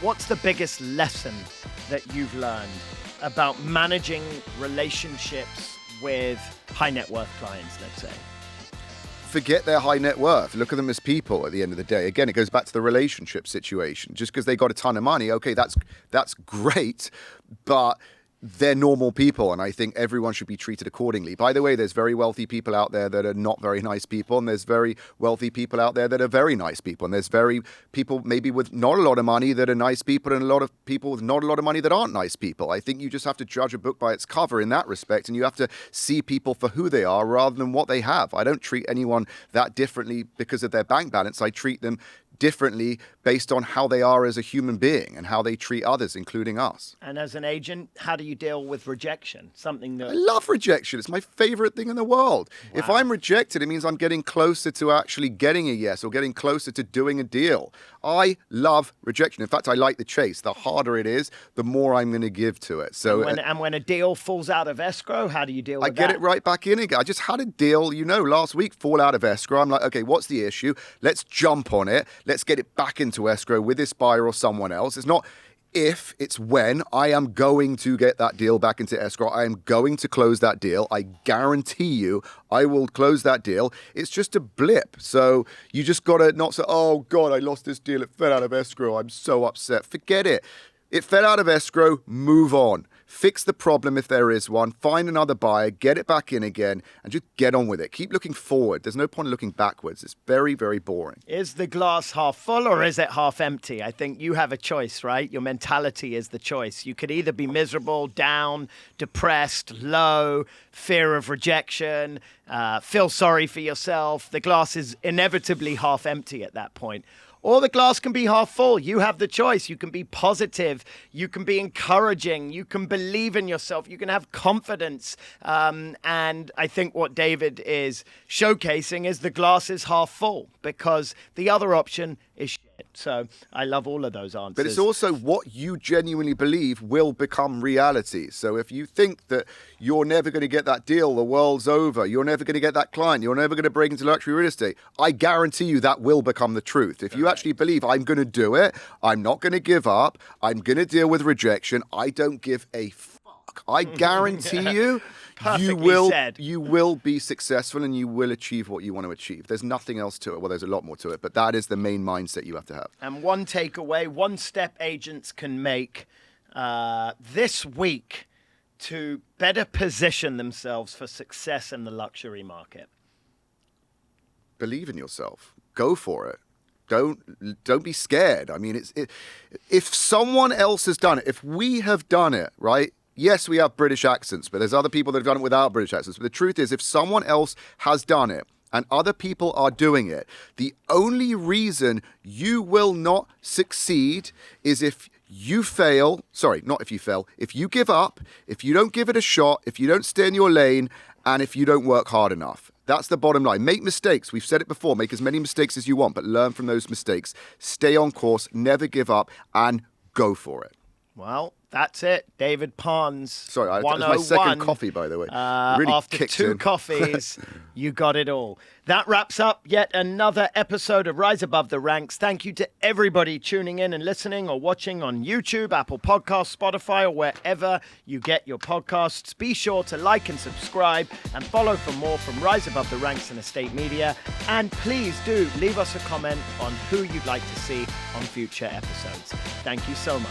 What's the biggest lesson that you've learned about managing relationships with high net worth clients, let's say? Forget their high net worth. Look at them as people at the end of the day. Again, it goes back to the relationship situation. Just because they got a ton of money, okay, that's great, but they're normal people, and I think everyone should be treated accordingly. By the way, there's very wealthy people out there that are not very nice people, and there's very wealthy people out there that are very nice people, and there's very people maybe with not a lot of money that are nice people, and a lot of people with not a lot of money that aren't nice people. I think you just have to judge a book by its cover in that respect, and you have to see people for who they are rather than what they have. I don't treat anyone that differently because of their bank balance. I treat them differently based on how they are as a human being and how they treat others, including us. And as an agent, how do you deal with rejection? Something that... I love rejection. It's my favorite thing in the world. Wow. If I'm rejected, it means I'm getting closer to actually getting a yes or getting closer to doing a deal. I love rejection. In fact, I like the chase. The harder it is, the more I'm going to give to it. So, and when a deal falls out of escrow, how do you deal with that? I get it right back in again. I just had a deal, last week, fall out of escrow. I'm like, okay, what's the issue? Let's jump on it. Let's get it back into escrow with this buyer or someone else. It's not if, it's when. I am going to get that deal back into escrow. I am going to close that deal. I guarantee you I will close that deal. It's just a blip. So you just got to not say, oh God, I lost this deal. It fell out of escrow. I'm so upset. Forget it. It fell out of escrow. Move on. Fix the problem if there is one. Find another buyer. Get it back in again and just get on with it. Keep looking forward. There's no point in looking backwards. It's very, very boring. Is the glass half full or is it half empty? I think you have a choice, right? Your mentality is the choice. You could either be miserable, down, depressed, low, fear of rejection, feel sorry for yourself. The glass is inevitably half empty at that point. Or the glass can be half full. You have the choice. You can be positive. You can be encouraging. You can believe in yourself. You can have confidence. And I think what David is showcasing is the glass is half full because the other option is shit. So I love all of those answers. But it's also what you genuinely believe will become reality. So if you think that you're never going to get that deal, the world's over, you're never going to get that client, you're never going to break into luxury real estate, I guarantee you that will become the truth. If you actually believe I'm going to do it, I'm not going to give up, I'm going to deal with rejection, I don't give a fuck. I guarantee you, you will be successful and you will achieve what you want to achieve. There's nothing else to it. Well, there's a lot more to it, but that is the main mindset you have to have. And one takeaway, one step agents can make this week to better position themselves for success in the luxury market. Believe in yourself. Go for it. Don't be scared. I mean, if someone else has done it, if we have done it, right? Yes, we have British accents, but there's other people that have done it without British accents. But the truth is, if someone else has done it and other people are doing it, the only reason you will not succeed is if you fail. Sorry, not if you fail. If you give up, if you don't give it a shot, if you don't stay in your lane, and if you don't work hard enough. That's the bottom line. Make mistakes. We've said it before. Make as many mistakes as you want, but learn from those mistakes. Stay on course, never give up, and go for it. Well, that's it. David Pons. Sorry, that was my second coffee, by the way. Really after two coffees, you got it all. That wraps up yet another episode of Rise Above the Ranks. Thank you to everybody tuning in and listening or watching on YouTube, Apple Podcasts, Spotify, or wherever you get your podcasts. Be sure to like and subscribe and follow for more from Rise Above the Ranks and Estate Media. And please do leave us a comment on who you'd like to see on future episodes. Thank you so much.